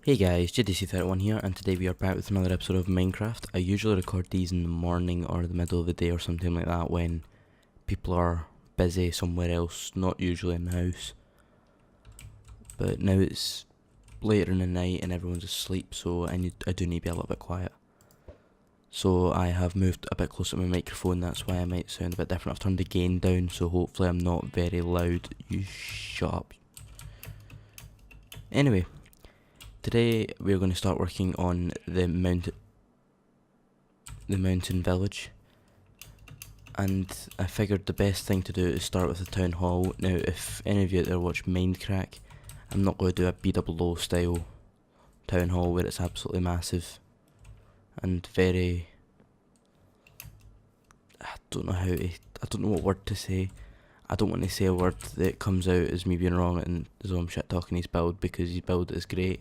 Hey guys, JDC31 here, and today we are back with another episode of Minecraft. I usually record these in the morning or the middle of the day or something like that when people are busy somewhere else, not usually in the house. But now it's later in the night and everyone's asleep, so I do need to be a little bit quiet. So I have moved a bit closer to my microphone, that's why I might sound a bit different. I've turned the gain down, so hopefully I'm not very loud. You shut up. Anyway. Today we're going to start working on the mountain village, and I figured the best thing to do is start with the town hall. Now if any of you out there watch Mindcrack, I'm not going to do a BWO style town hall where it's absolutely massive and very, I don't know what word to say. I don't want to say a word that comes out as me being wrong and as though I'm shit talking his build, because his build is great.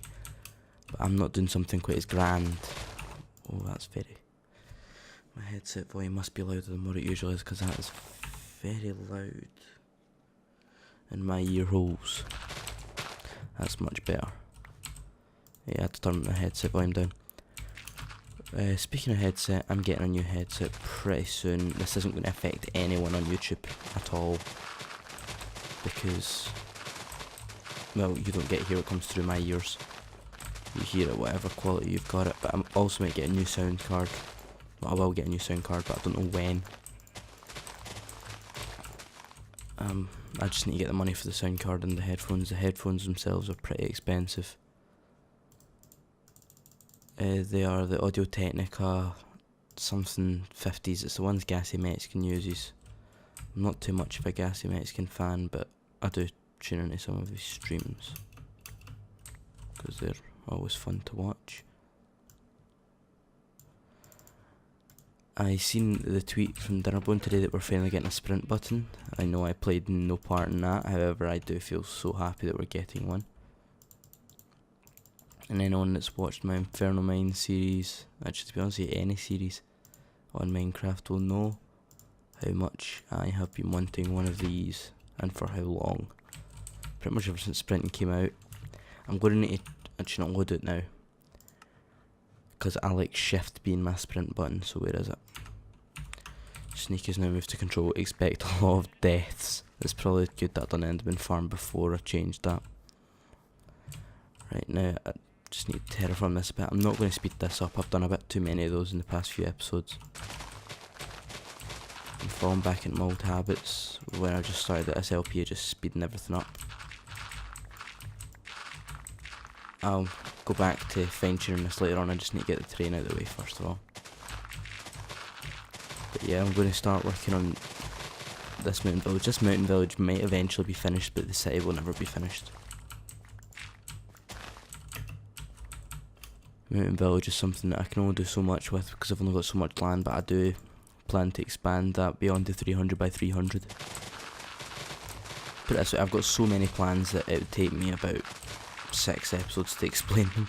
But I'm not doing something quite as grand. Oh, that's very... My headset volume must be louder than what it usually is, because that is very loud in my ear holes. That's much better. Yeah, I had to turn the headset volume down. Speaking of headset, I'm getting a new headset pretty soon. This isn't going to affect anyone on YouTube at all, because, well, you don't get to hear what comes through my ears. You hear it whatever quality you've got it, but I'm also might get a new sound card. Well, I will get a new sound card, but I don't know when. I just need to get the money for the sound card and the headphones. The headphones themselves are pretty expensive. They are the Audio-Technica something 50s. It's the ones Gassy Mexican uses. I'm not too much of a Gassy Mexican fan, but I do tune into some of his streams, because they're always fun to watch. I seen the tweet from Dinnerbone today that we're finally getting a sprint button. I know I played no part in that, however I do feel so happy that we're getting one. And anyone that's watched my Inferno Mine series, actually to be honest, any series on Minecraft will know how much I have been wanting one of these, and for how long. Pretty much ever since sprinting came out. I'm going to need to, actually not, I'm going to do it now, because I like shift being my sprint button. So where is it? Sneak is now moved to control. Expect a lot of deaths. It's probably good that I done Enderman farm before I changed that. Right, now I just need to terraform this a bit. I'm not going to speed this up. I've done a bit too many of those in the past few episodes. I'm falling back into my old habits when I just started at SLP, just speeding everything up. I'll go back to fine tuning this later on. I just need to get the terrain out of the way first of all. But yeah, I'm going to start working on this mountain village. This mountain village might eventually be finished, but the city will never be finished. Mountain village is something that I can only do so much with, because I've only got so much land, but I do plan to expand that beyond the 300 by 300. But that's, I've got so many plans that it would take me about 6 episodes to explain them.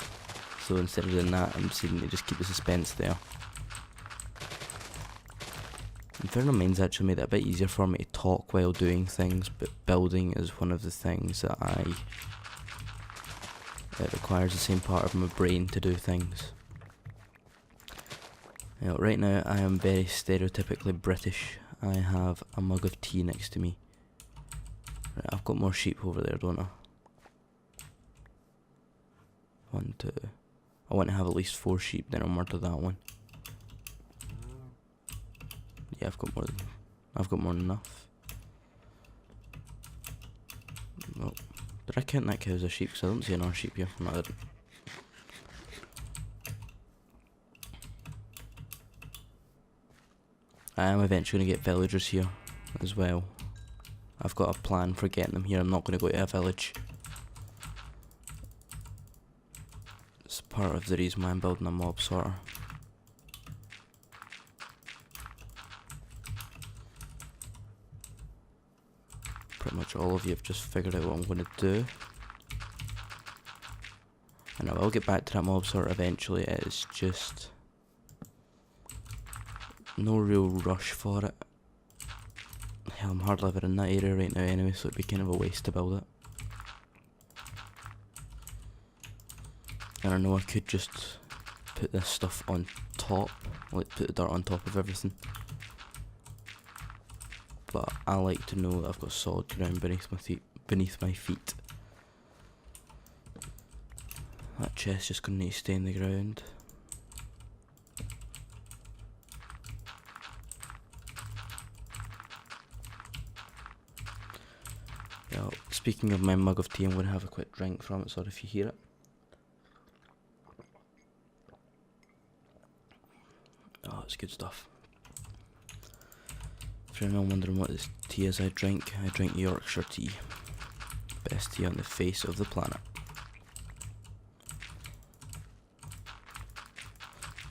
So instead of doing that, I'm deciding to just keep the suspense there. Inferno Mine's actually made it a bit easier for me to talk while doing things, but building is one of the things that it requires the same part of my brain to do things. Now, right now I am very stereotypically British. I have a mug of tea next to me. Right, I've got more sheep over there, don't I? 1, 2. I want to have at least 4 sheep, then I'll murder that one. Yeah, I've got more than enough. Well, did I count that cow as a sheep? Because I don't see another sheep here. No, I didn't. I am eventually going to get villagers here as well. I've got a plan for getting them here. I'm not going to go to a village. It's part of the reason why I'm building a mob sorter. Pretty much all of you have just figured out what I'm going to do. And I will get back to that mob sorter eventually. It is just no real rush for it. Hell, I'm hardly ever in that area right now anyway, so it'd be kind of a waste to build it. And I know I could just put this stuff on top, like put the dirt on top of everything. But I like to know that I've got solid ground beneath my feet. That chest's just gonna need to stay in the ground. Yeah, speaking of my mug of tea, I'm gonna have a quick drink from it, sorry if you hear it. Oh, it's good stuff. If you're wondering what this tea is I drink Yorkshire tea. Best tea on the face of the planet.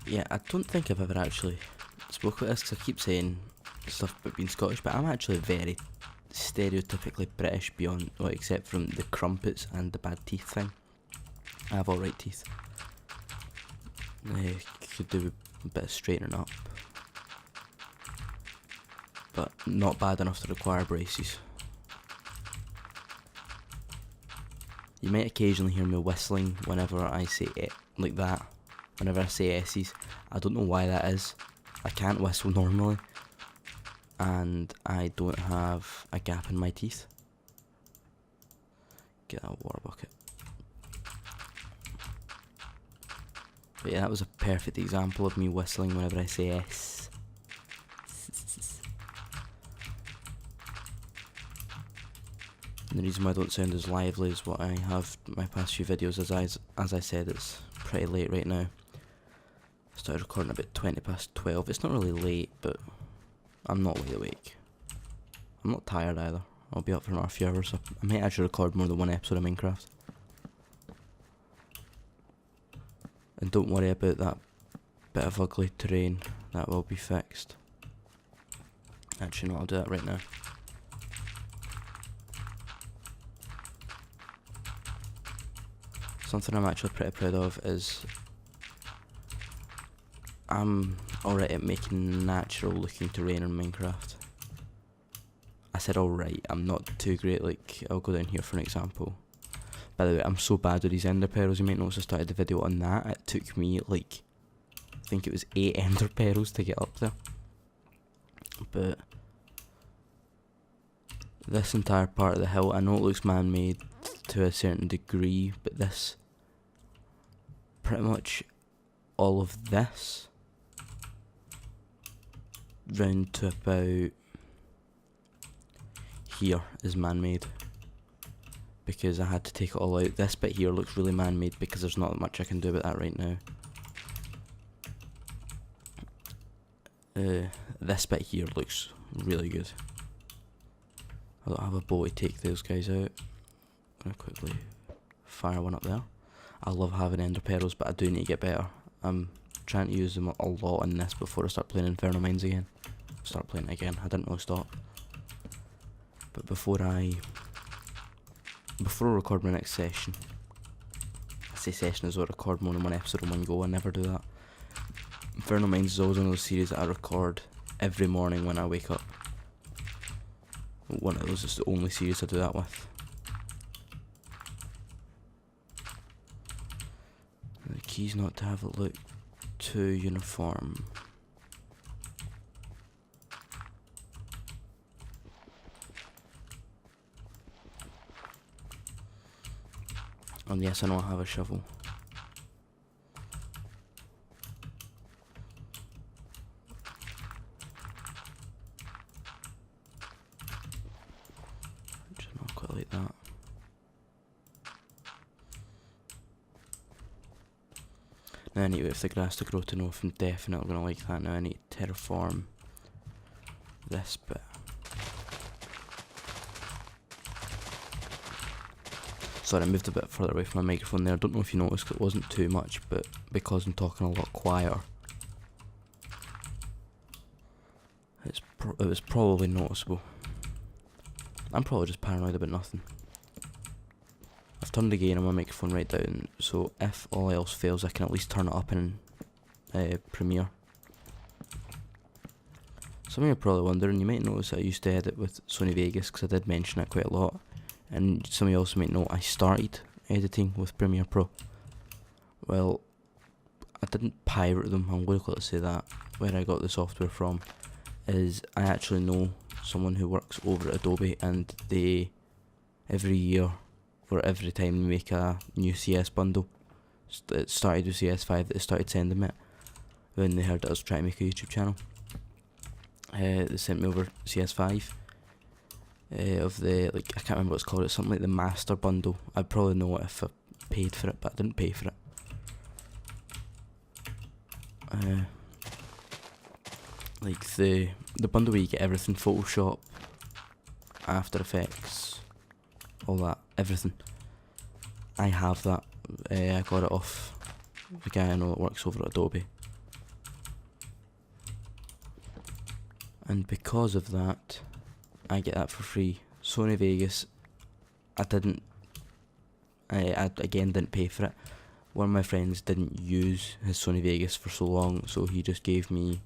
Yeah, I don't think I've ever actually spoke about this because I keep saying stuff about being Scottish, but I'm actually very stereotypically British beyond, well, except from the crumpets and the bad teeth thing. I have alright teeth. I could do a bit of straightening up, but not bad enough to require braces. You might occasionally hear me whistling whenever I say it, like that. Whenever I say S's, I don't know why that is. I can't whistle normally, and I don't have a gap in my teeth. Get that water bucket. But yeah, that was a perfect example of me whistling whenever I say S. And the reason why I don't sound as lively as what I have my past few videos, as I said, it's pretty late right now. I started recording about 20 past 12. It's not really late, but I'm not wide awake. I'm not tired either. I'll be up for another few hours. So I might actually record more than one episode of Minecraft. And don't worry about that bit of ugly terrain. That will be fixed. Actually, no, I'll do that right now. Something I'm actually pretty proud of is I'm alright at making natural looking terrain in Minecraft. I said alright, I'm not too great. Like, I'll go down here for an example. By the way, I'm so bad with these ender pearls. You might notice I started the video on that. It took me like, I think it was 8 ender pearls to get up there. But this entire part of the hill, I know it looks man-made to a certain degree, but this, pretty much all of this, round to about here is man-made, because I had to take it all out. This bit here looks really man-made because there's not much I can do about that right now. This bit here looks really good. I don't have a bow to take those guys out. I'm gonna quickly fire one up there. I love having ender pearls, but I do need to get better. I'm trying to use them a lot in this before I start playing Inferno Mines again. Start playing it again. I didn't really stop. But before I record my next session, I say session as well, record more than one episode in one go. I never do that. Inferno Mines is always one of those series that I record every morning when I wake up. One of those is the only series I do that with. The key's not to have it look too uniform. And yes, I know I have a shovel. Just not quite like that. Now I need to wait for the grass to grow to know if I'm definitely going to like that. Now I need to terraform this bit. Sorry, I moved a bit further away from my microphone there. I don't know if you noticed, 'cause it wasn't too much, but because I'm talking a lot quieter, it was probably noticeable. I'm probably just paranoid about nothing. I've turned the gain on my microphone right down, so if all else fails, I can at least turn it up in Premiere. Some of you are probably wondering, you might notice that I used to edit with Sony Vegas, because I did mention it quite a lot. And some of you also might know I started editing with Premiere Pro. Well, I didn't pirate them, I'm going to say that. Where I got the software from is I actually know someone who works over at Adobe, and they, every year or every time they make a new CS bundle, it started with CS5, they started sending it when they heard that I was trying to make a YouTube channel. They sent me over CS5 of the, like, I can't remember what it's called, it's something like the master bundle. I'd probably know it if I paid for it, but I didn't pay for it. Like the bundle where you get everything, Photoshop, After Effects, all that, everything. I have that. I got it off the guy I know that works over at Adobe. And because of that, I get that for free. Sony Vegas, I again didn't pay for it. One of my friends didn't use his Sony Vegas for so long, so he just gave me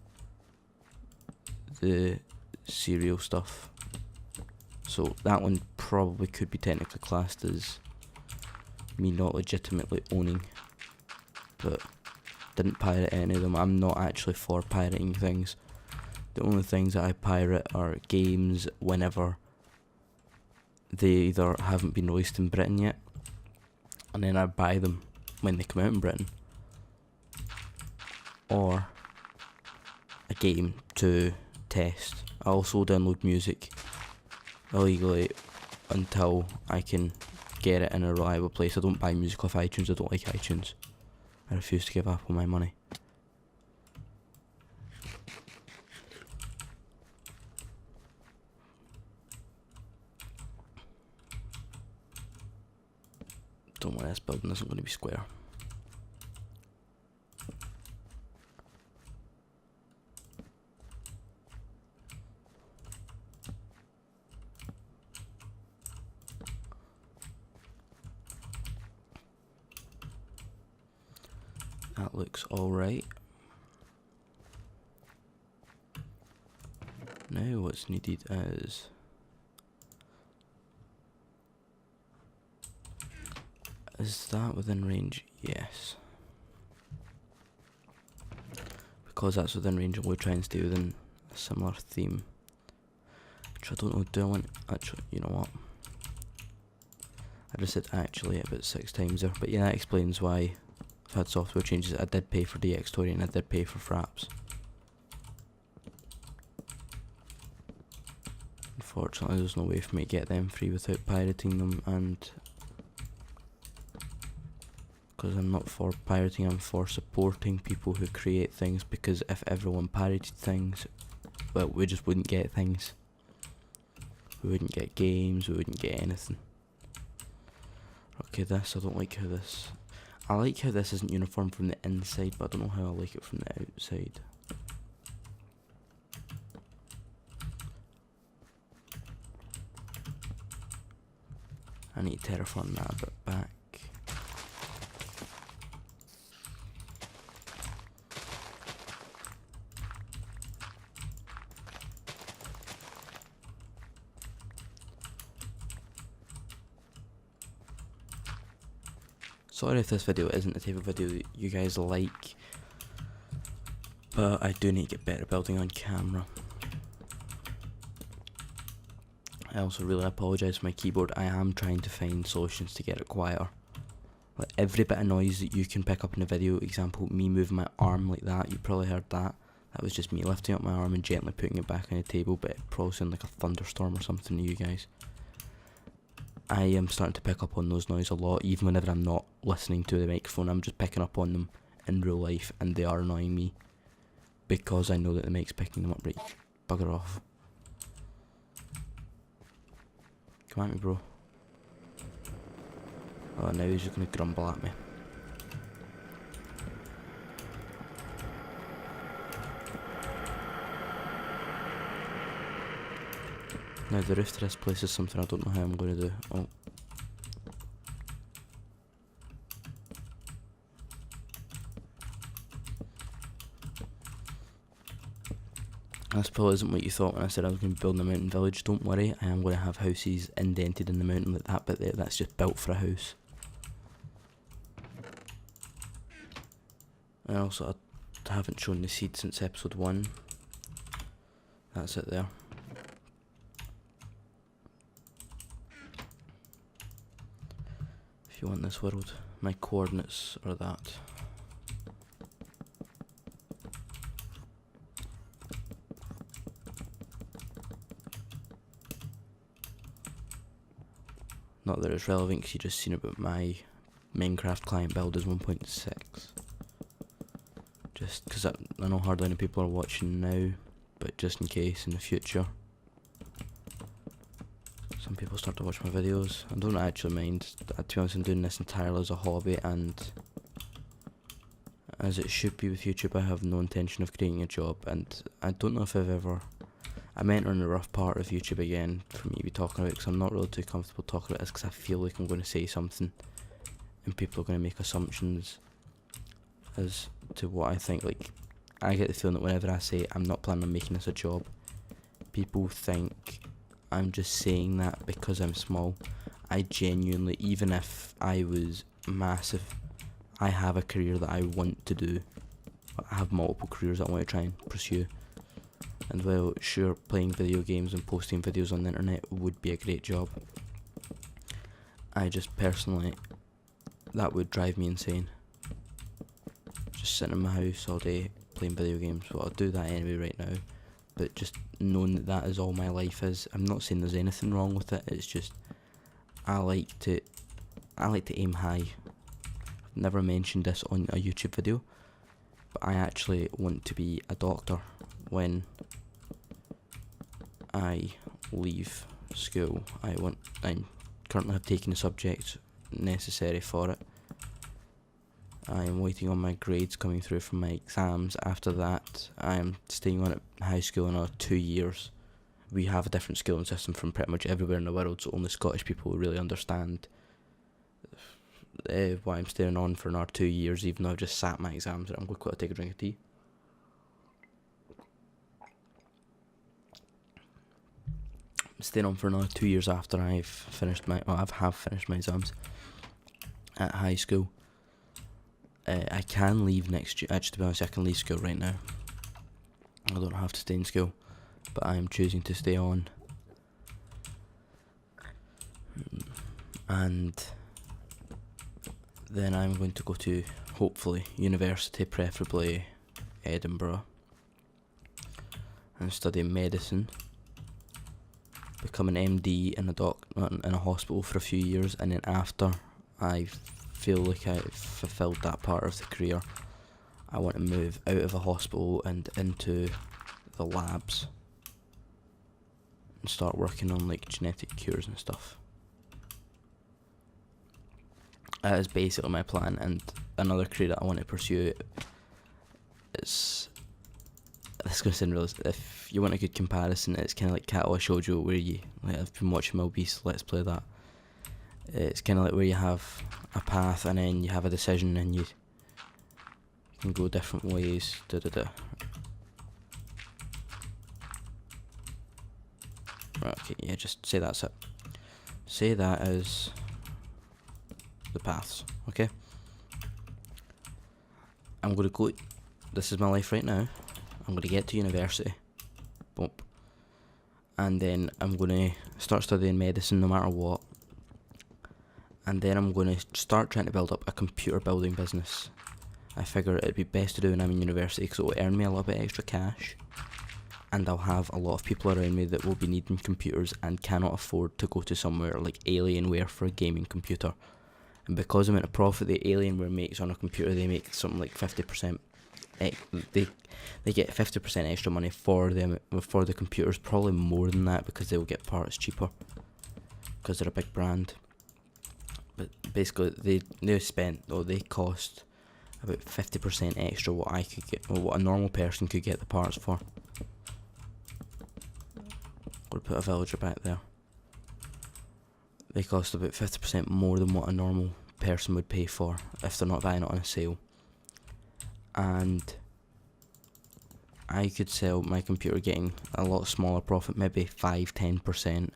the serial stuff. So that one probably could be technically classed as me not legitimately owning, but didn't pirate any of them. I'm not actually for pirating things. The only things that I pirate are games whenever they either haven't been released in Britain yet, and then I buy them when they come out in Britain, or a game to test. I also download music illegally until I can get it in a reliable place. I don't buy music off iTunes, I don't like iTunes. I refuse to give Apple my money. Don't worry, this building isn't going to be square. That looks alright. Now what's needed is that within range? Yes. Because that's within range, I'm going to try and stay within a similar theme. Which I don't know, do I want, actually, you know what? I just said actually about 6 times there, but yeah, that explains why I've had software changes. I did pay for DxTory and I did pay for Fraps. Unfortunately, there's no way for me to get them free without pirating them, and because I'm not for pirating, I'm for supporting people who create things, because if everyone pirated things, well, we just wouldn't get things. We wouldn't get games, we wouldn't get anything. Okay, this, I don't like how this... I like how this isn't uniform from the inside, but I don't know how I like it from the outside. I need to terraform that a bit back. Sorry if this video isn't the type of video that you guys like, but I do need to get better building on camera. I also really apologise for my keyboard. I am trying to find solutions to get it quieter. Like every bit of noise that you can pick up in a video, example, me moving my arm like that, you probably heard that. That was just me lifting up my arm and gently putting it back on the table, but it probably sounded like a thunderstorm or something to you guys. I am starting to pick up on those noises a lot, even whenever I'm not listening to the microphone. I'm just picking up on them in real life, and they are annoying me because I know that the mic's picking them up. Right, bugger off. Come at me, bro. Oh, now he's just gonna grumble at me. Now the roof to this place is something I don't know how I'm going to do. Oh. This probably isn't what you thought when I said I was going to be building a mountain village. Don't worry, I am going to have houses indented in the mountain like that bit there. That's just built for a house. And also, I haven't shown the seed since episode 1. That's it there. If you want this world, my coordinates are that. Not that it's relevant because you just seen about my Minecraft client build is 1.6. Just because I know hardly any people are watching now, but just in case in the future some people start to watch my videos. I don't actually mind. To be honest, I'm doing this entirely as a hobby, and as it should be with YouTube, I have no intention of creating a job, and I don't know if I'm entering the rough part of YouTube again for me to be talking about, because I'm not really too comfortable talking about this, because I feel like I'm going to say something and people are going to make assumptions as to what I think. Like, I get the feeling that whenever I say I'm not planning on making this a job, people think I'm just saying that because I'm small. I genuinely, even if I was massive, I have a career that I want to do. I have multiple careers that I want to try and pursue. And while sure, playing video games and posting videos on the internet would be a great job, I just personally, that would drive me insane. Just sitting in my house all day playing video games. Well, I'll do that anyway right now, but just knowing that that is all my life is, I'm not saying there's anything wrong with it, it's just I like to aim high. I've never mentioned this on a YouTube video, but I actually want to be a doctor when I leave school. I currently have taken the subjects necessary for it. I am waiting on my grades coming through from my exams. After that, I am staying on at high school another 2 years. We have a different schooling system from pretty much everywhere in the world, so only Scottish people will really understand why I'm staying on for another 2 years, even though I've just sat my exams. I'm going to take a drink of tea. I'm staying on for another 2 years after I've finished my exams at high school. I can leave next year. Actually, to be honest, I can leave school right now. I don't have to stay in school, but I am choosing to stay on. And then I'm going to go to, hopefully, university, preferably Edinburgh, and study medicine. Become an MD in a hospital for a few years, and then after I feel like I've fulfilled that part of the career, I want to move out of a hospital and into the labs and start working on like genetic cures and stuff. That is basically my plan. And another career that I want to pursue is, this is going to sound real, if you want a good comparison, it's kind of like Katawa Shoujo, where I've been watching Milbeast Let's Play that. It's kind of like where you have a path and then you have a decision and you can go different ways. Right, okay, yeah, just say that's it. Say that is the paths, okay? I'm going to go, this is my life right now. I'm going to get to university. Boom. And then I'm going to start studying medicine no matter what. And then I'm going to start trying to build up a computer building business. I figure it'd be best to do when I'm in university because it will earn me a little bit extra cash, and I'll have a lot of people around me that will be needing computers and cannot afford to go to somewhere like Alienware for a gaming computer. And because the amount of profit the Alienware makes on a computer, they make something like 50%. They get 50% extra money for the computers, probably more than that because they will get parts cheaper because they're a big brand. But basically, they cost about 50% extra what I could get, or what a normal person could get the parts for. I'm gonna put a villager back there. They cost about 50% more than what a normal person would pay for if they're not buying it on a sale. And I could sell my computer getting a lot smaller profit, maybe 5-10%,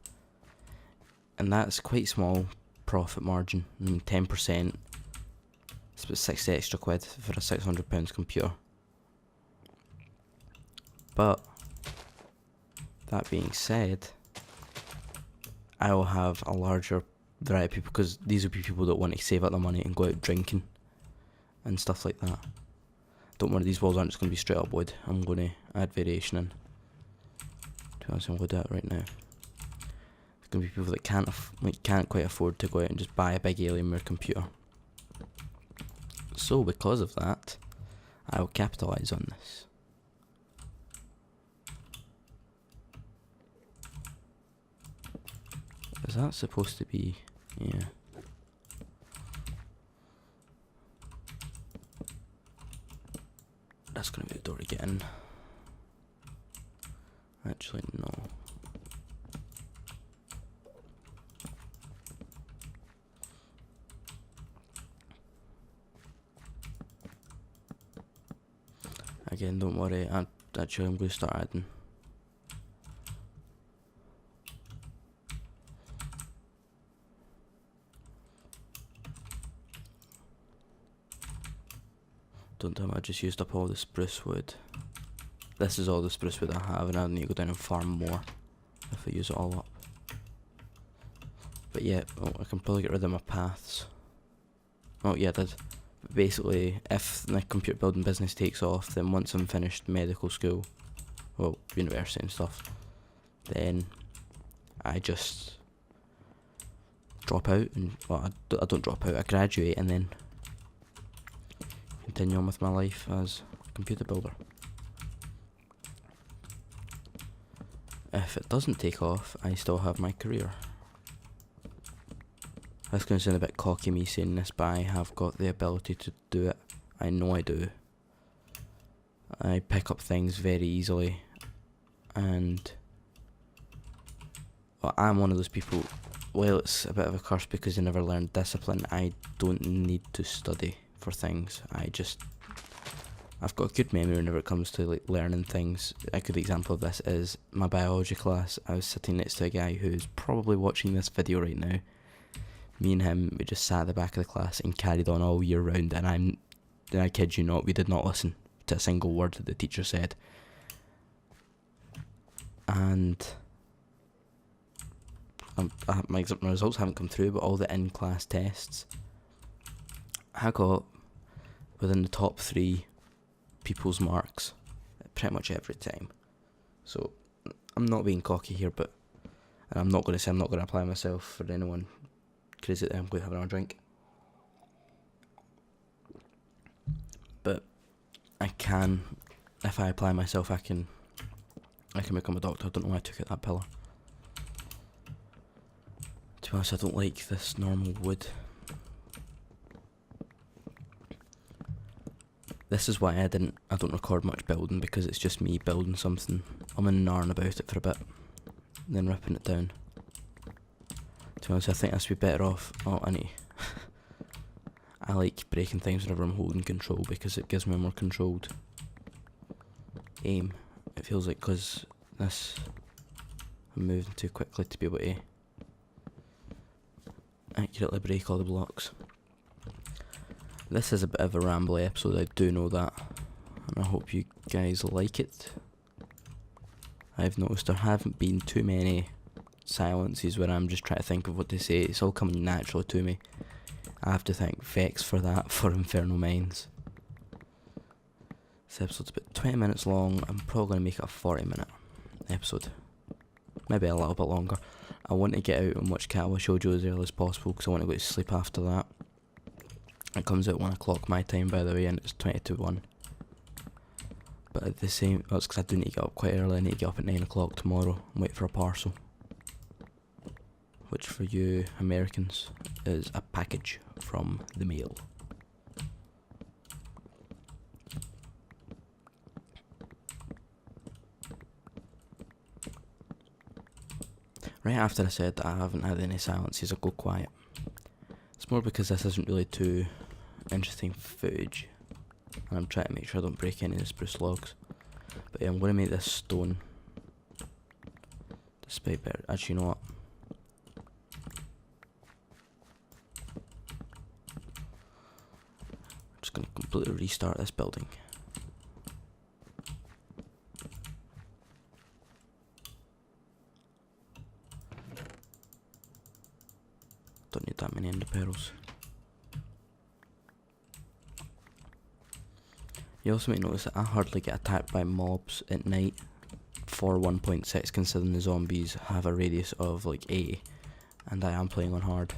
and that's quite small profit margin. I mean, 10% It's about 60 extra quid for a £600 computer. But that being said, I will have a larger variety of people, because these will be people that want to save up the money and go out drinking and stuff like that. Don't worry, these walls aren't just going to be straight up wood. I'm going to add variation in. To be honest, I'm going to do that right now. There's going to be people that can't quite afford to go out and just buy a big Alienware computer. So because of that, I will capitalise on this. Is that supposed to be... yeah. That's going to be the door to get in. Actually, no. Again, don't worry, I'm going to start adding. Don't tell me I just used up all the spruce wood. This is all the spruce wood I have, and I need to go down and farm more if I use it all up. But yeah, I can probably get rid of my paths. Oh yeah, I did. But basically, if the computer building business takes off, then once I'm finished medical school, well, university and stuff, then I just drop out, and well, I don't drop out, I graduate and then continue on with my life as a computer builder. If it doesn't take off, I still have my career. That's going to sound a bit cocky me saying this, but I have got the ability to do it. I know I do. I pick up things very easily, and well, I'm one of those people, well, it's a bit of a curse because I never learned discipline. I don't need to study for things. I've got a good memory whenever it comes to like learning things. A good example of this is my biology class. I was sitting next to a guy who's probably watching this video right now. Me and him, we just sat at the back of the class and carried on all year round, and I kid you not, we did not listen to a single word that the teacher said. And my results haven't come through, but all the in-class tests, I got within the top 3 people's marks pretty much every time. So I'm not being cocky here, but and I'm not going to say I'm not going to apply myself for anyone crazy that I'm going to have another drink. But I can, if I apply myself, I can become a doctor. I don't know why I took out that pillar. To be honest, I don't like this normal wood. This is why I don't record much building, because it's just me building something. I'm in narn about it for a bit, then ripping it down. To be honest, I think I should be better off. Oh, I need. I like breaking things whenever I'm holding control, because it gives me a more controlled aim. It feels like, because this, I'm moving too quickly to be able to accurately break all the blocks. This is a bit of a rambly episode, I do know that, and I hope you guys like it. I've noticed there haven't been too many silences where I'm just trying to think of what to say. It's all coming naturally to me. I have to thank Vex for that, for Infernal Minds. This episode's about 20 minutes long. I'm probably going to make it a 40-minute episode. Maybe a little bit longer. I want to get out and watch Katawa Shoujo as early as possible, because I want to go to sleep after that. It comes out 1 o'clock my time, by the way, and it's 20 to 1. But at the same, that's because I do need to get up quite early. I need to get up at 9 o'clock tomorrow and wait for a parcel, which for you Americans is a package from the mail. Right after I said that I haven't had any silences, I'll go quiet. It's more because this isn't really too interesting footage, and I'm trying to make sure I don't break any of the spruce logs. But yeah, I'm going to make this stone. Despite better, actually, you know what? completely restart this building. Don't need that many ender pearls. You also might notice that I hardly get attacked by mobs at night for 1.6, considering the zombies have a radius of like 80, and I am playing on hard.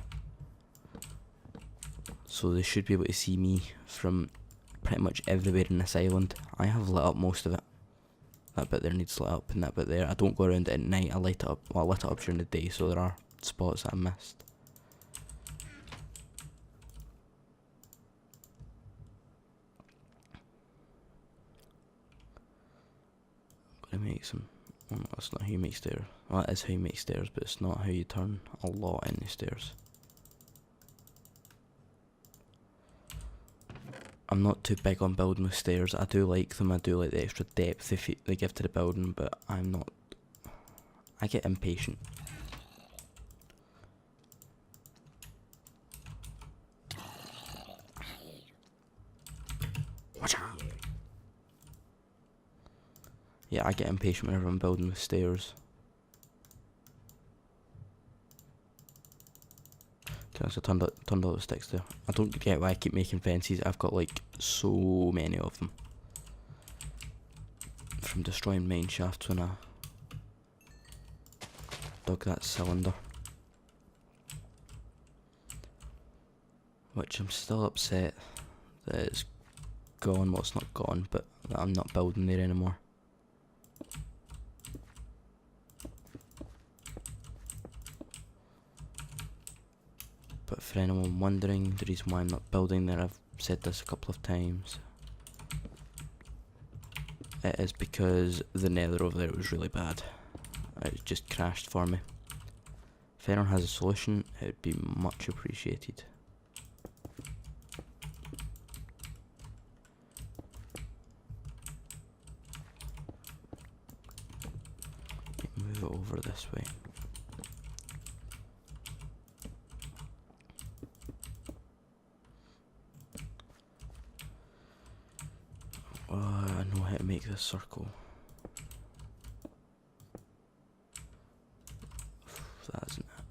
So they should be able to see me from pretty much everywhere in this island. I have lit up most of it. That bit there needs lit up, and that bit there. I don't go around it at night, I light it up. Well, I lit it up during the day, so there are spots that I missed. I'm gonna make some. Well, that's not how you make stairs. Well, that is how you make stairs, but it's not how you turn a lot in the stairs. I'm not too big on building with stairs. I do like them. I do like the extra depth they give to the building, but I'm not. I get impatient. Watch out! Yeah, I get impatient whenever I'm building with stairs. So I turned all the sticks there. I don't get why I keep making fences. I've got like so many of them from destroying mine shafts when I dug that cylinder, which I'm still upset that it's gone. Well, it's not gone, but that I'm not building there anymore. But for anyone wondering, the reason why I'm not building there, I've said this a couple of times, it is because the nether over there was really bad. It just crashed for me. If anyone has a solution, it would be much appreciated. Move it over this way. I know how to make this circle. That isn't it.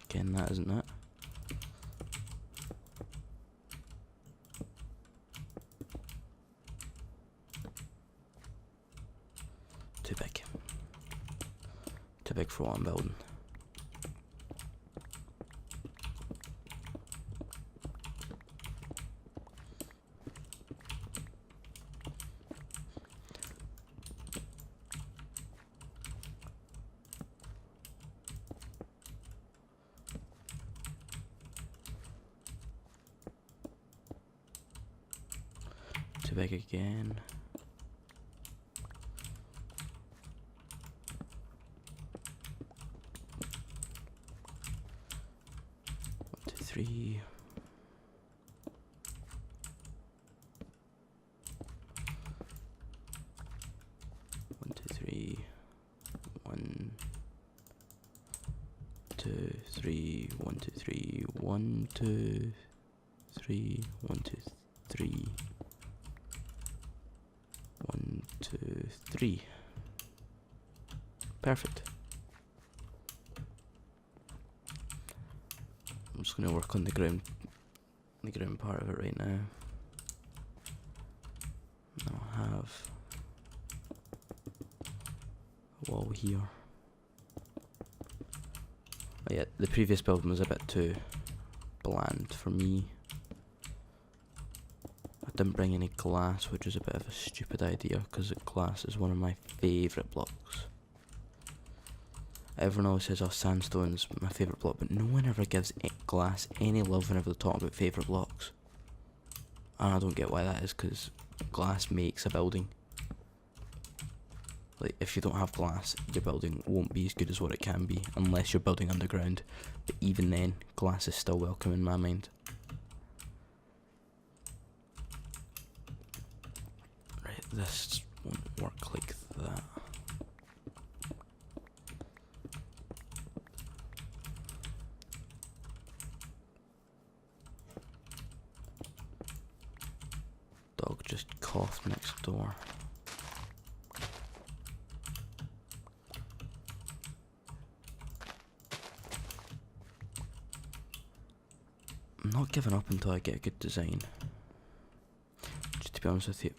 Again, that isn't it. Too big. Too big for what I'm building. Too big again. Three. One, two, three. 1, 2, 3. 1, 2, 3. 1, 2, 3. 1, 2, 3. 1, 2, 3. Perfect. I'm just going to work on the ground part of it right now. I'll have a wall here. Oh yeah, the previous building was a bit too bland for me. I didn't bring any glass, which was a bit of a stupid idea because glass is one of my favourite blocks. Everyone always says, oh, sandstone's my favourite block, but no one ever gives glass any love whenever they talk about favourite blocks. And I don't get why that is, because glass makes a building. Like, if you don't have glass, your building won't be as good as what it can be, unless you're building underground. But even then, glass is still welcome in my mind. this won't work like that. Dog just coughed next door. I'm not giving up until I get a good design. Just to be honest with you.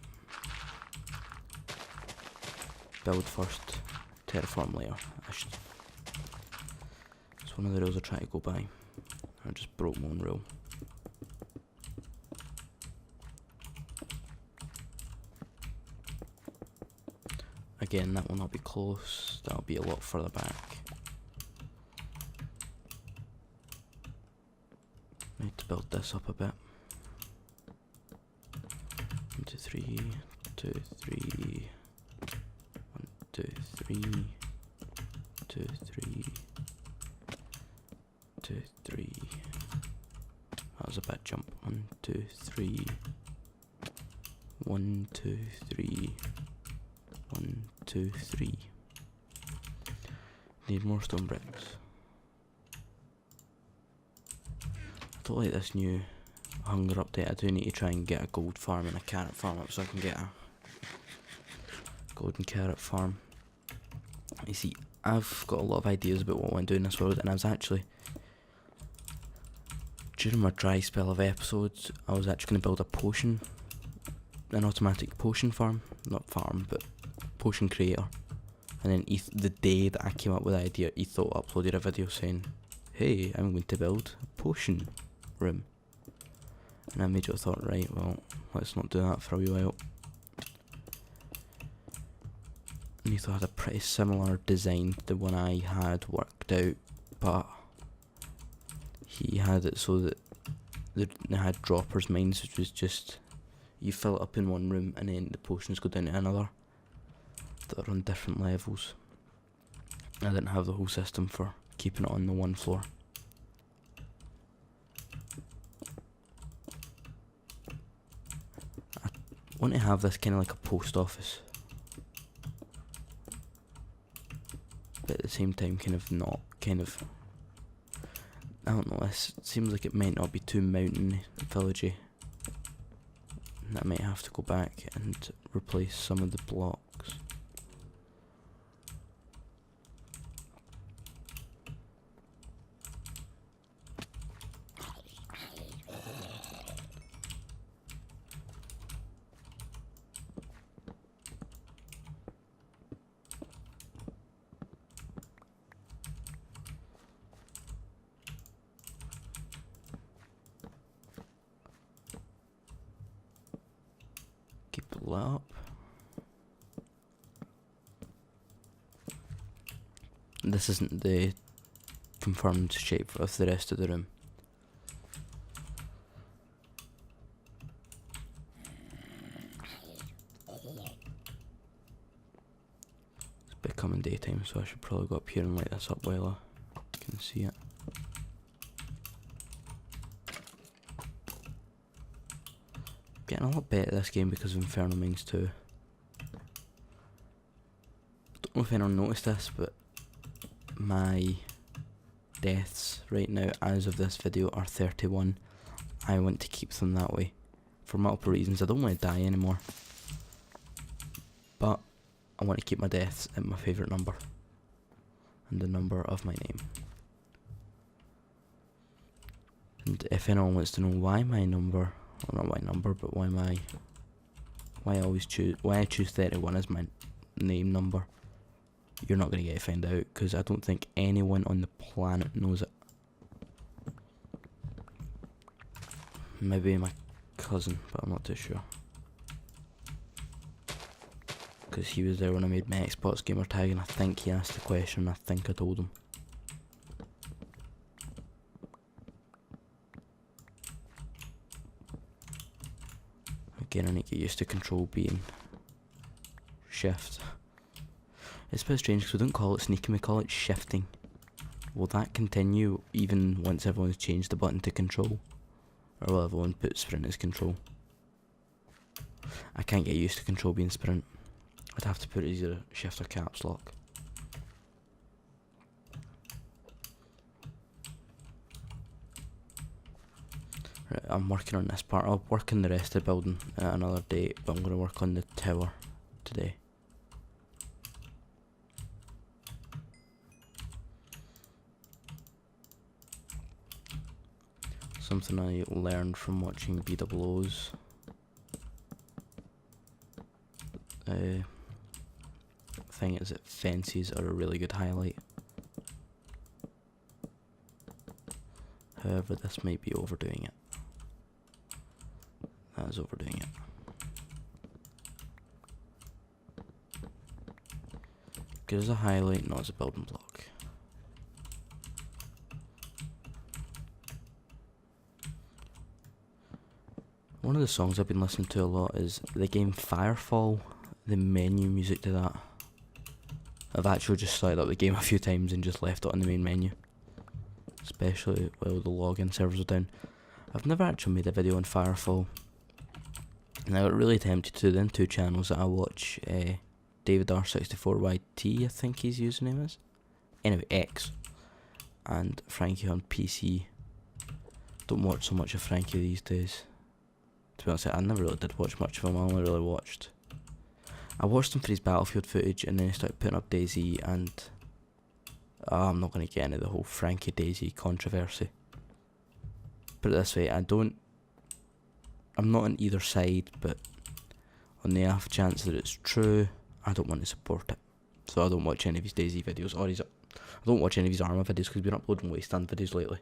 Build first, terraform later. It's one of the rules I try to go by. I just broke my own rule. Again, that will not be close. That'll be a lot further back. Need to build this up a bit. 1, 2, 3, 2, 3. 1, 2, 3. 2, 3. 2, 3. That was a bad jump. 1, 2, 3. 1, 2, 3. 1, 2, 3. Need more stone bricks. I don't like this new hunger update. I do need to try and get a gold farm and a carrot farm up so I can get a golden carrot farm. You see, I've got a lot of ideas about what I want to do in this world, and I was actually, during my dry spell of episodes, I was actually going to build a potion, an automatic potion farm, not farm, but potion creator. And then the day that I came up with the idea, Etho uploaded a video saying, hey, I'm going to build a potion room. And I immediately thought, right, well, let's not do that for a wee while. And Etho had a pretty similar design to the one I had worked out, but he had it so that they had droppers mines, which was just, you fill it up in one room and then the potions go down to another that are on different levels. I didn't have the whole system for keeping it on the one floor. I want to have this kind of like a post office, but at the same time kind of not, kind of, I don't know, this seems like it might not be too mountain villagey. I might have to go back and replace some of the blocks. Keep it up. This isn't the confirmed shape of the rest of the room. It's becoming daytime, so I should probably go up here and light this up while I can see it. Getting a lot better at this game because of Infernal Mines 2. Don't know if anyone noticed this, but my deaths right now as of this video are 31. I want to keep them that way for multiple reasons. I don't want to die anymore, but I want to keep my deaths at my favourite number and the number of my name. And if anyone wants to know why my number, well, not my number, but why I choose 31 as my name number, you're not going to get to find out, because I don't think anyone on the planet knows it. Maybe my cousin, but I'm not too sure, because he was there when I made my Xbox gamer tag, and I think he asked the question, and I think I told him. Again, I need to get used to control being shift. It's a bit strange because we don't call it sneaking, we call it shifting. Will that continue even once everyone's changed the button to control? Or will everyone put sprint as control? I can't get used to control being sprint. I'd have to put it either shift or caps lock. Right, I'm working on this part. I'll work on the rest of the building at another date, but I'm going to work on the tower today. Something I learned from watching BWOs. Thing is that fences are a really good highlight. However, this might be overdoing it. That is overdoing it. Good as a highlight, not as a building block. One of the songs I've been listening to a lot is the game Firefall, the menu music to that. I've actually just started up the game a few times and just left it on the main menu. Especially while the login servers are down. I've never actually made a video on Firefall. And I got really tempted to. Then two channels that I watch, David R64YT, I think his username is. Anyway, X. And Frankie on PC. Don't watch so much of Frankie these days. To be honest, I never really did watch much of him. I only really watched. I watched him for his Battlefield footage, and then he started putting up DayZ, and I'm not going to get into the whole Frankie DayZ controversy. Put it this way, I'm not on either side, but on the off chance that it's true, I don't want to support it. So I don't watch any of his DayZ videos, or I don't watch any of his Arma videos, because he's been uploading Wasteland videos lately.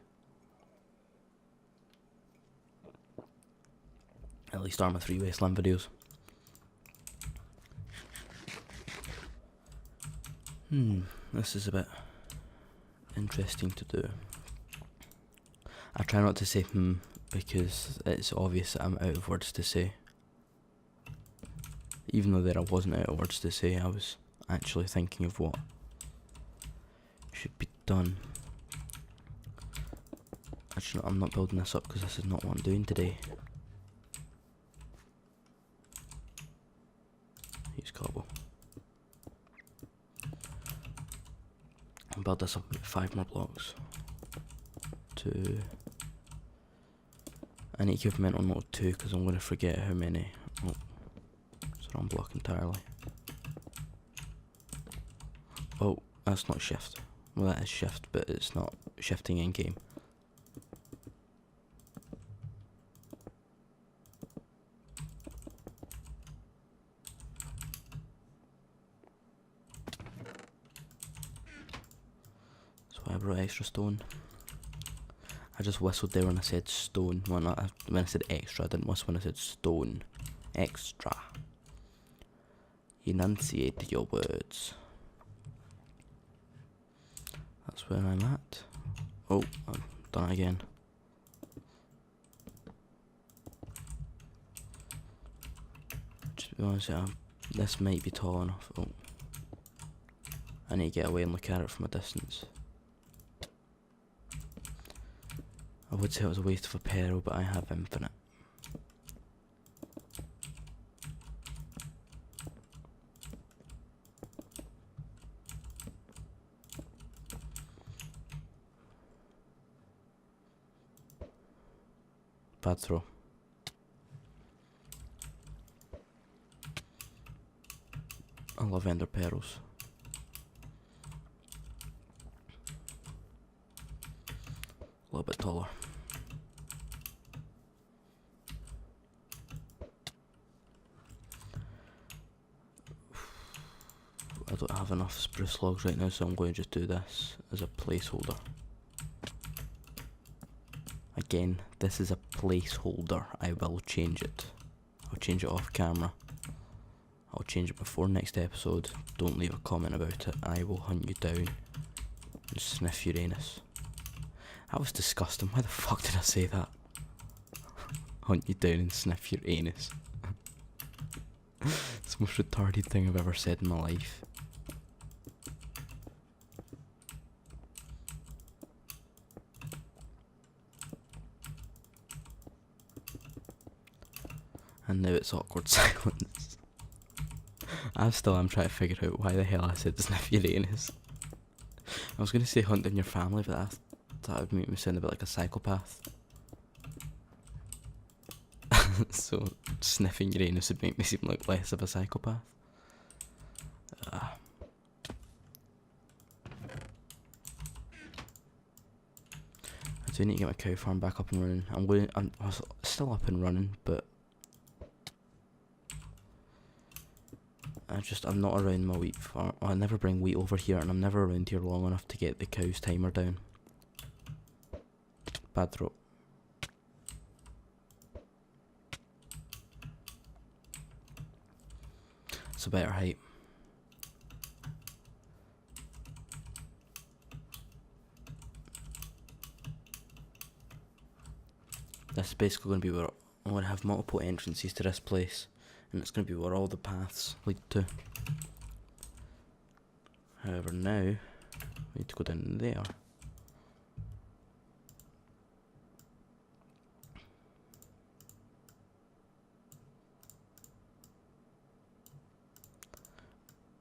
At least Arma 3 Wasteland videos. This is a bit interesting to do. I try not to say because it's obvious that I'm out of words to say. Even though there I wasn't out of words to say, I was actually thinking of what should be done. Actually, I'm not building this up because this is not what I'm doing today. Use cobble. I'll build this up with 5 more blocks. 2. I need to give mental note 2 because I'm going to forget how many. Oh, it's the wrong block entirely. Oh, that's not shift. Well, that is shift, but it's not shifting in game. I brought extra stone. I just whistled there when I said stone. When I said extra, I didn't whistle when I said stone. Extra. Enunciate your words. That's where I'm at. Oh, I've done it again. Just to be honest, this might be tall enough. Oh. I need to get away and look at it from a distance. I would say it was a waste of a pearl, but I have infinite. Bad throw. I love ender pearls. A little bit taller. I don't have enough spruce logs right now, so I'm going to just do this as a placeholder. Again, this is a placeholder. I will change it. I'll change it off camera. I'll change it before next episode. Don't leave a comment about it. I will hunt you down and sniff your anus. That was disgusting. Why the fuck did I say that? Hunt you down and sniff your anus. It's the most retarded thing I've ever said in my life. And now it's awkward silence. I still am trying to figure out why the hell I said sniff Uranus. I was going to say hunt in your family, but I thought it would make me sound a bit like a psychopath. So sniffing Uranus would make me seem like less of a psychopath. I do need to get my cow farm back up and running. I'm still up and running, but I'm not around my wheat farm. I never bring wheat over here, and I'm never around here long enough to get the cow's timer down. Bad throw. It's a better height. This is basically going to be where I'm going to have multiple entrances to this place, and it's going to be where all the paths lead to. However, now we need to go down there.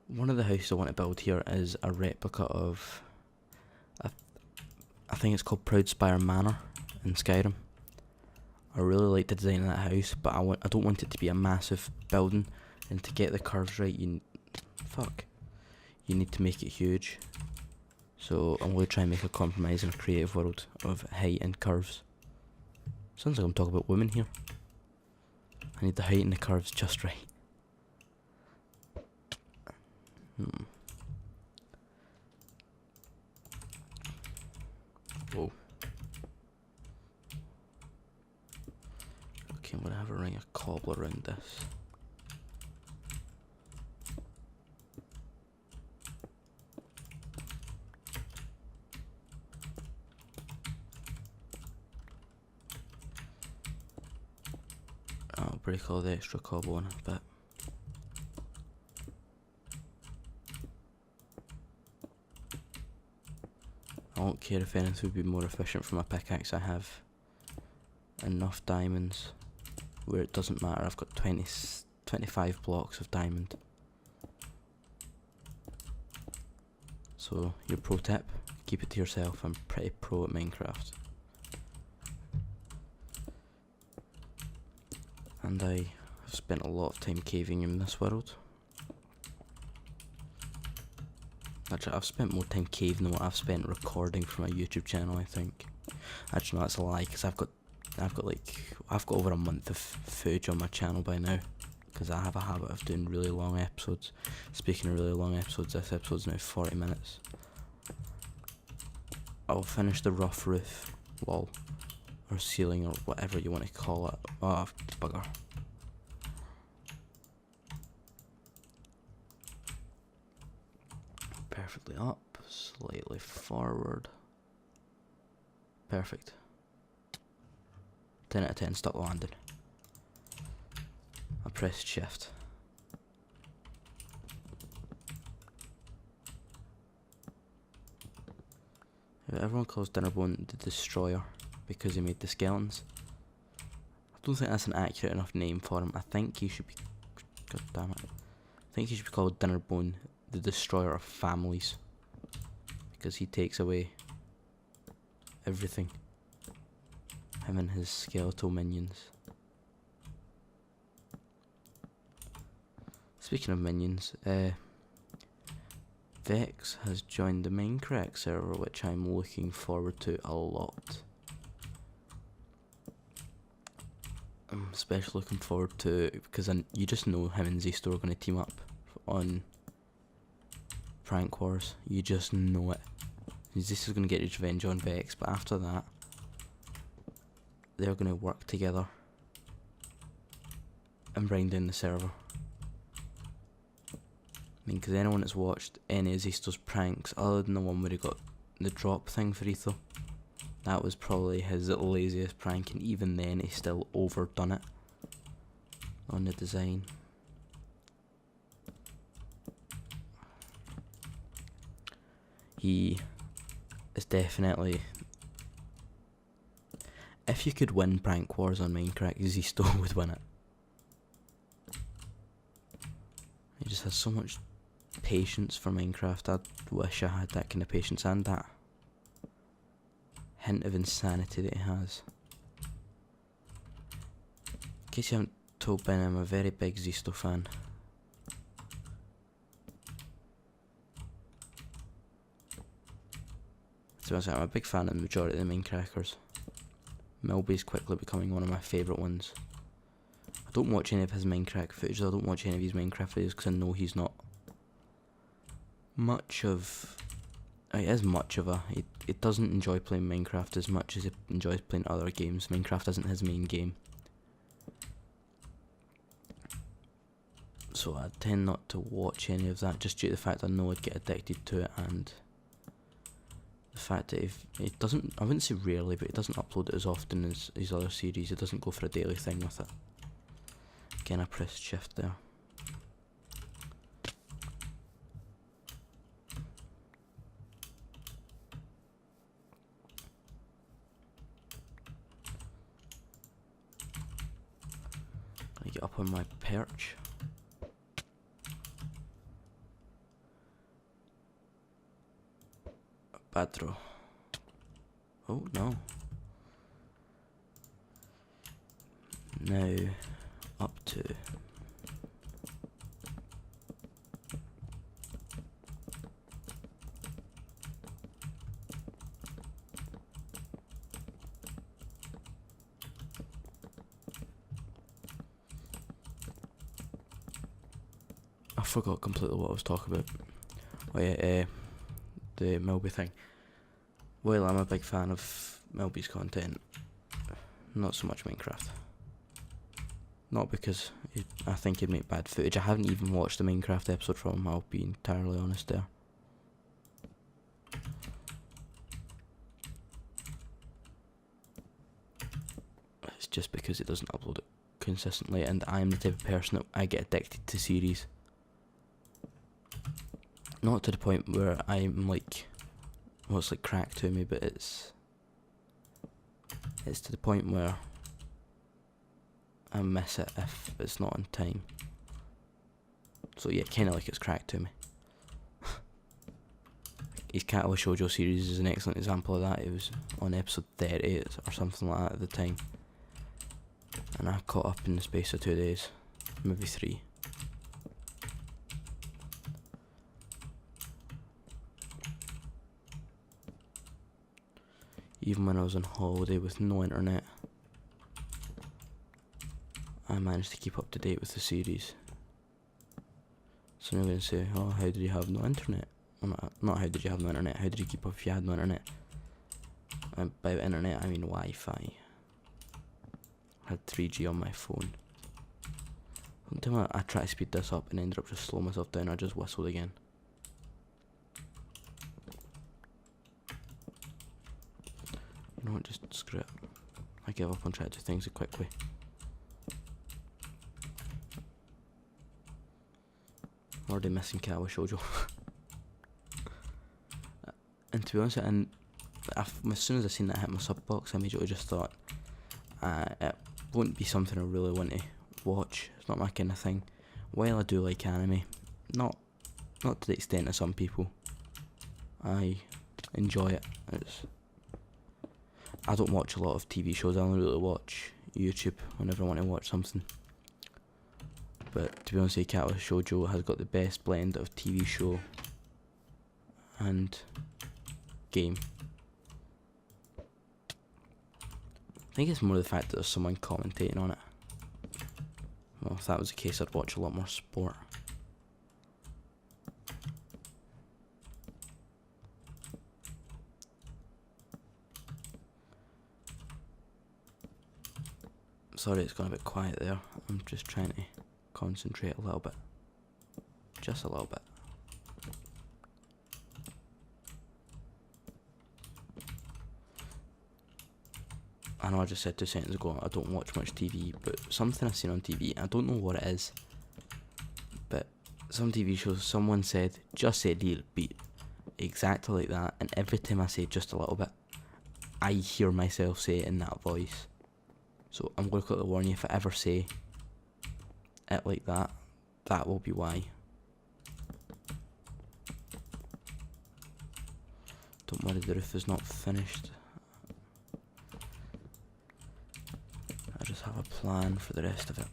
One of the houses I want to build here is a replica of, I think it's called Proudspire Manor in Skyrim. I really like the design of that house, but I don't want it to be a massive building, and to get the curves right, you need to make it huge. So I'm going to try and make a compromise in a creative world of height and curves. Sounds like I'm talking about women here. I need the height and the curves just right. Whoa. Okay, I'm going to have a ring of cobble around this. I'll break all the extra cobble in a bit. I don't care if anything would be more efficient for my pickaxe. I have enough diamonds where it doesn't matter. I've got 25 blocks of diamond. So your pro tip, keep it to yourself. I'm pretty pro at Minecraft. And I have spent a lot of time caving in this world. Actually, I've spent more time caving than what I've spent recording for my YouTube channel, I think. Actually, no, that's a lie, because I've got over a month of footage on my channel by now, because I have a habit of doing really long episodes. Speaking of really long episodes, this episode's now 40 minutes. I'll finish the rough roof, wall, or ceiling, or whatever you want to call it. Oh, bugger. Perfectly up, slightly forward. Perfect. 10 out of 10, stop landing. I pressed shift. Everyone calls Dinnerbone the Destroyer because he made the skeletons. I don't think that's an accurate enough name for him. I think he should be, god damn it, I think he should be called Dinnerbone the Destroyer of Families, because he takes away everything. Him and his skeletal minions. Speaking of minions, Vex has joined the Minecraft server, which I'm looking forward to a lot. I'm especially looking forward to, because you just know him and Zisto are going to team up on Prank Wars. You just know it. Zisto's going to get his revenge on Vex, but after that, they're going to work together and bring down the server. I mean, because anyone that's watched any of Zisto's pranks, other than the one where he got the drop thing for Etho, that was probably his laziest prank, and even then he still overdone it on the design. He is definitely, if you could win prank wars on Minecraft, Zisto would win it. just has so much patience for Minecraft. I wish I had that kind of patience and that hint of insanity that he has. In case you haven't told Ben, I'm a very big Zisto fan. So I'm a big fan of the majority of the Minecrackers. Milby's quickly becoming one of my favourite ones. I don't watch any of his Minecraft footage, I don't watch any of his Minecraft videos because I know he's not much of... He is much of a... He doesn't enjoy playing Minecraft as much as he enjoys playing other games. Minecraft isn't his main game. So I tend not to watch any of that just due to the fact I know I'd get addicted to it, and the fact that if it doesn't, I wouldn't say rarely, but it doesn't upload it as often as his other series. It doesn't go for a daily thing with it. Again, I pressed shift there. I get up on my perch. Bad throw. Oh no. Now up to I forgot completely what I was talking about. Oh yeah, the Milby thing. Well, I'm a big fan of Milby's content, not so much Minecraft. Not because I think he'd make bad footage. I haven't even watched the Minecraft episode from him, I'll be entirely honest there. It's just because it doesn't upload it consistently, and I'm the type of person that I get addicted to series. Not to the point where I'm like, well, it's like crack to me, but it's to the point where I miss it if it's not on time. So yeah, kinda like it's crack to me. His Katawa Shoujo series is an excellent example of that. It was on episode 30 or something like that at the time, and I caught up in the space of 2 days, maybe 3. Even when I was on holiday with no internet, I managed to keep up to date with the series. So now I'm going to say, oh, how did you have no internet? Well, not how did you have no internet, how did you keep up if you had no internet? And by internet I mean Wi-Fi. I had 3G on my phone. Until I tried to speed this up and ended up just slowing myself down, I just whistled again. You know what, just screw it. I give up on trying to do things the quick way. I'm already missing Kawa Shoujo. And to be honest, and as soon as I seen that hit my sub box, I immediately just thought, it won't be something I really want to watch. It's not my kind of thing. While I do like anime, not to the extent of some people, I enjoy it. I don't watch a lot of TV shows. I only really watch YouTube whenever I want to watch something. But to be honest, Katawa Shoujo has got the best blend of TV show and game. I think it's more the fact that there's someone commentating on it. Well, if that was the case, I'd watch a lot more sport. Sorry, it's gone a bit quiet there. I'm just trying to concentrate a little bit. Just a little bit. I know I just said 2 seconds ago I don't watch much TV, but something I've seen on TV, I don't know what it is, but some TV shows, someone said, just a little bit, exactly like that, and every time I say just a little bit, I hear myself say it in that voice. So I'm going to quickly warn you, if I ever say it like that, that will be why. Don't worry, the roof is not finished. I just have a plan for the rest of it.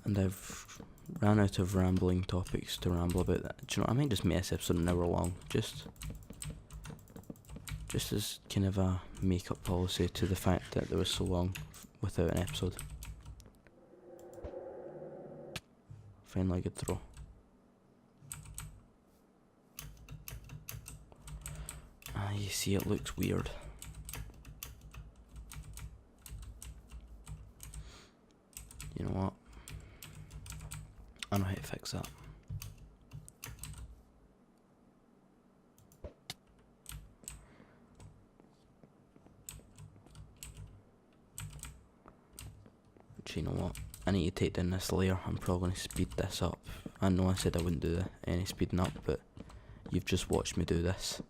And I've ran out of rambling topics to ramble about that. Do you know, I might just make this episode an hour long, just as kind of a make-up policy to the fact that there was so long without an episode. Finally a good throw. You see, it looks weird. You know what? I know how to fix that. You know what? I need to take down this layer. I'm probably going to speed this up. I know I said I wouldn't do any speeding up, but you've just watched me do this.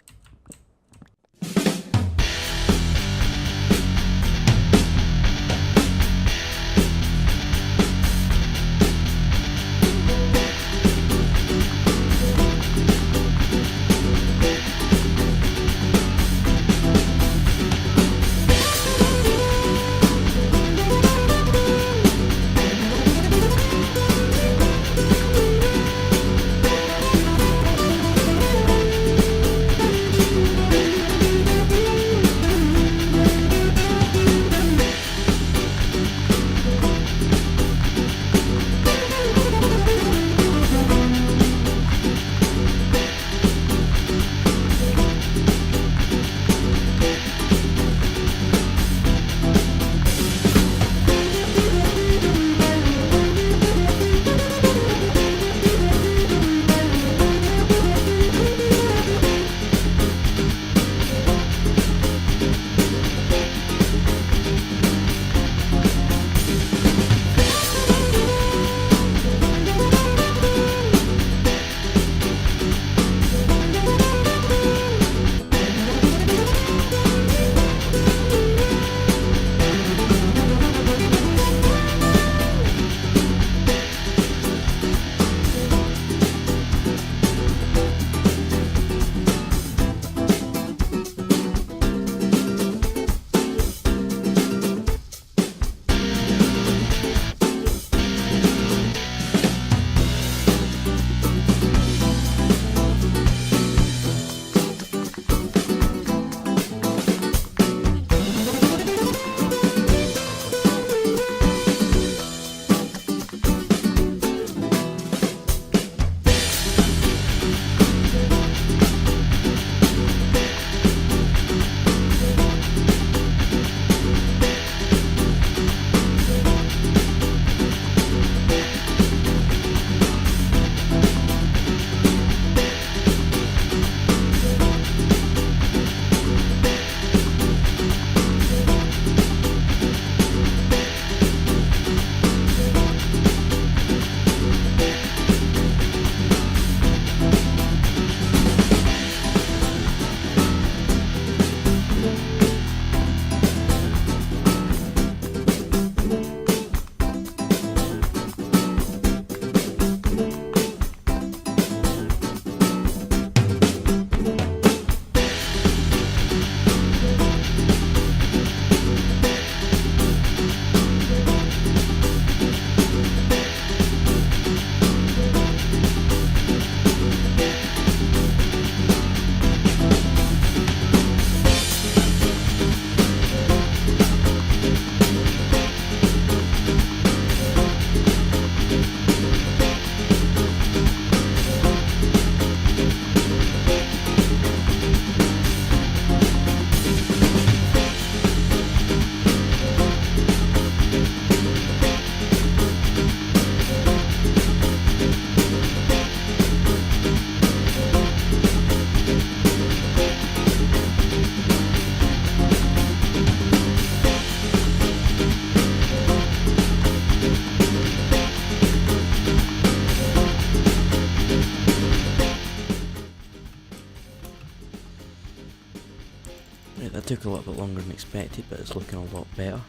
Took a little bit longer than expected, but it's looking a lot better.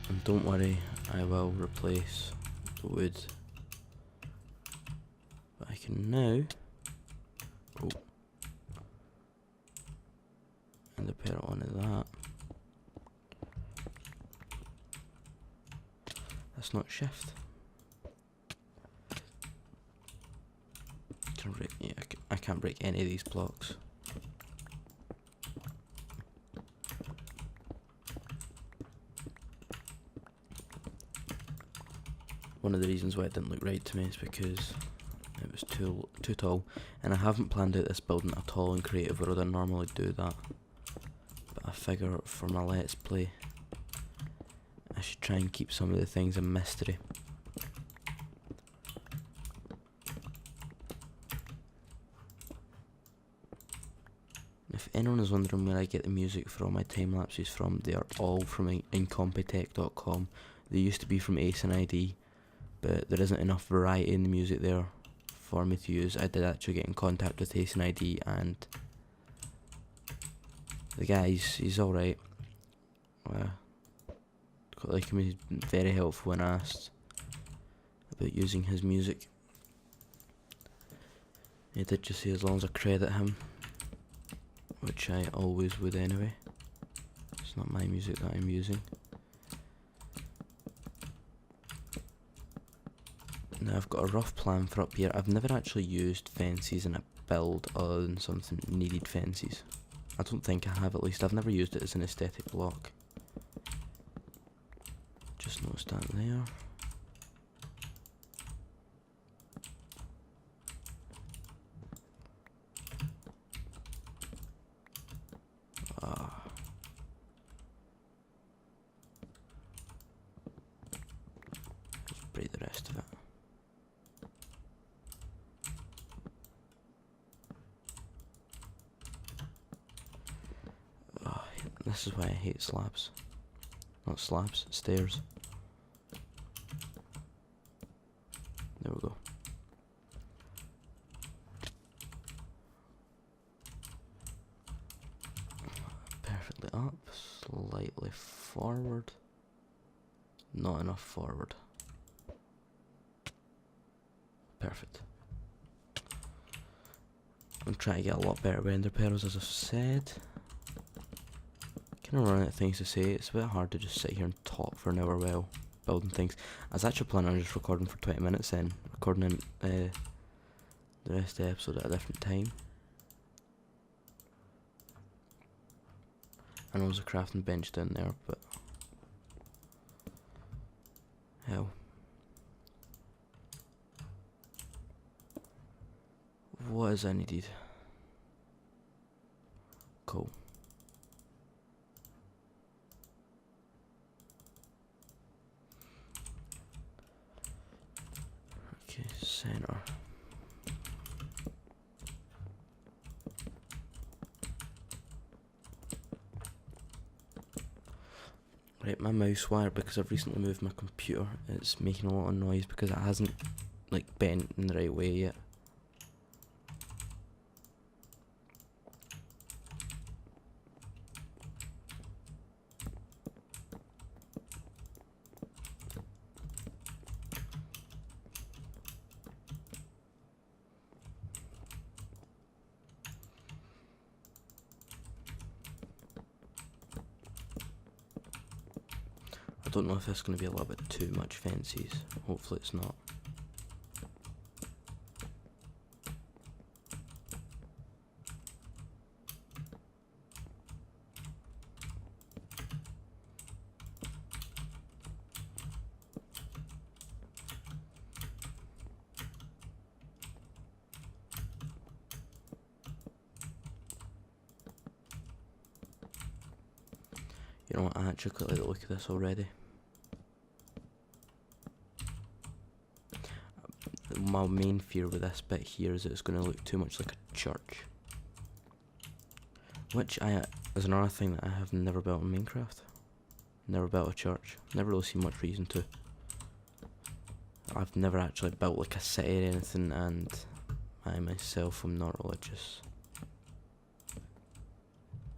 And don't worry, I will replace the wood. But I can now and the pair onto that. That's not shift. I can't break any of these blocks. One of the reasons why it didn't look right to me is because it was too tall, and I haven't planned out this building at all in creative, where I'd normally do that. But I figure for my let's play, I should try and keep some of the things a mystery. If anyone is wondering where I get the music for all my time lapses from, they are all from incompetech.com. They used to be from Ace and ID, but there isn't enough variety in the music there for me to use. I did actually get in contact with Ace and ID, and the guy, he's alright. Quite like him, he's been very helpful when asked about using his music. He did just say as long as I credit him, which I always would anyway. It's not my music that I'm using. Now I've got a rough plan for up here. I've never actually used fences in a build other than something needed fences. I don't think I have, at least. I've never used it as an aesthetic block. Just noticed that there. Just break the rest of it. This is why I hate slabs. Not slabs, stairs. There we go. Perfectly up, slightly forward. Not enough forward. Perfect. I'm trying to get a lot better render pedals, as I've said. Kind of running out of things to say. It's a bit hard to just sit here and talk for an hour while building things. I was actually planning on just recording for 20 minutes then, recording the rest of the episode at a different time. I know there's a crafting bench down there, but hell. What is I needed? Cool. Okay, center. Right, my mouse wire, because I've recently moved my computer, it's making a lot of noise because it hasn't like bent in the right way yet. I don't know if this is going to be a little bit too much fences. Hopefully it's not. You know what, I actually quite like the look of this already. My main fear with this bit here is that it's going to look too much like a church. Which is another thing that I have never built in Minecraft. Never built a church. Never really seen much reason to. I've never actually built like a city or anything, and I myself am not religious.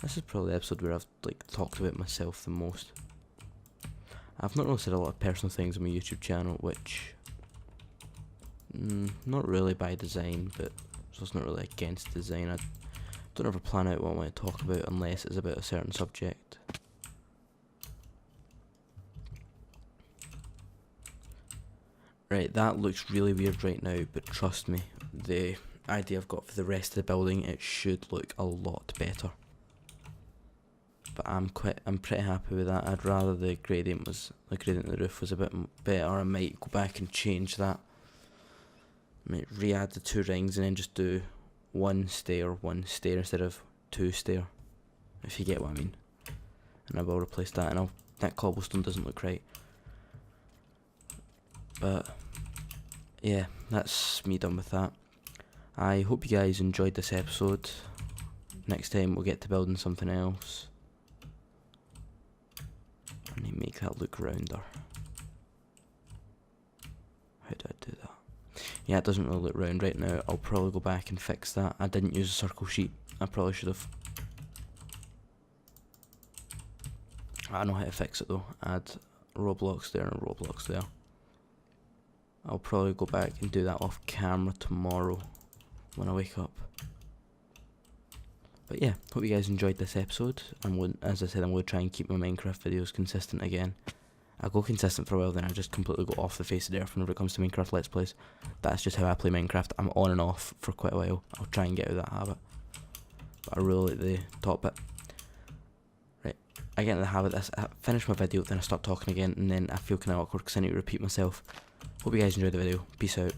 This is probably the episode where I've like talked about myself the most. I've not really said a lot of personal things on my YouTube channel, which not really by design, but so it's not really against design. I don't ever plan out what I want to talk about unless it's about a certain subject. Right, that looks really weird right now, but trust me, the idea I've got for the rest of the building, it should look a lot better. But I'm pretty happy with that. I'd rather the gradient of the roof was a bit better. I might go back and change that. I might re-add the 2 rings and then just do one stair instead of 2 stair, if you get what I mean. And I will replace that, and that cobblestone doesn't look right. But yeah, that's me done with that. I hope you guys enjoyed this episode. Next time we'll get to building something else. I need to make that look rounder. How do I do that? Yeah, it doesn't really look round right now. I'll probably go back and fix that. I didn't use a circle sheet. I probably should have. I know how to fix it though. Add Roblox there and Roblox there. I'll probably go back and do that off camera tomorrow when I wake up. But yeah, hope you guys enjoyed this episode. As I said, I'm going to try and keep my Minecraft videos consistent again. I'll go consistent for a while, then I'll just completely go off the face of the earth whenever it comes to Minecraft Let's Plays. That's just how I play Minecraft. I'm on and off for quite a while. I'll try and get out of that habit. But I really like the top bit. Right, I get into the habit, I finish my video, then I start talking again, and then I feel kind of awkward because I need to repeat myself. Hope you guys enjoyed the video. Peace out.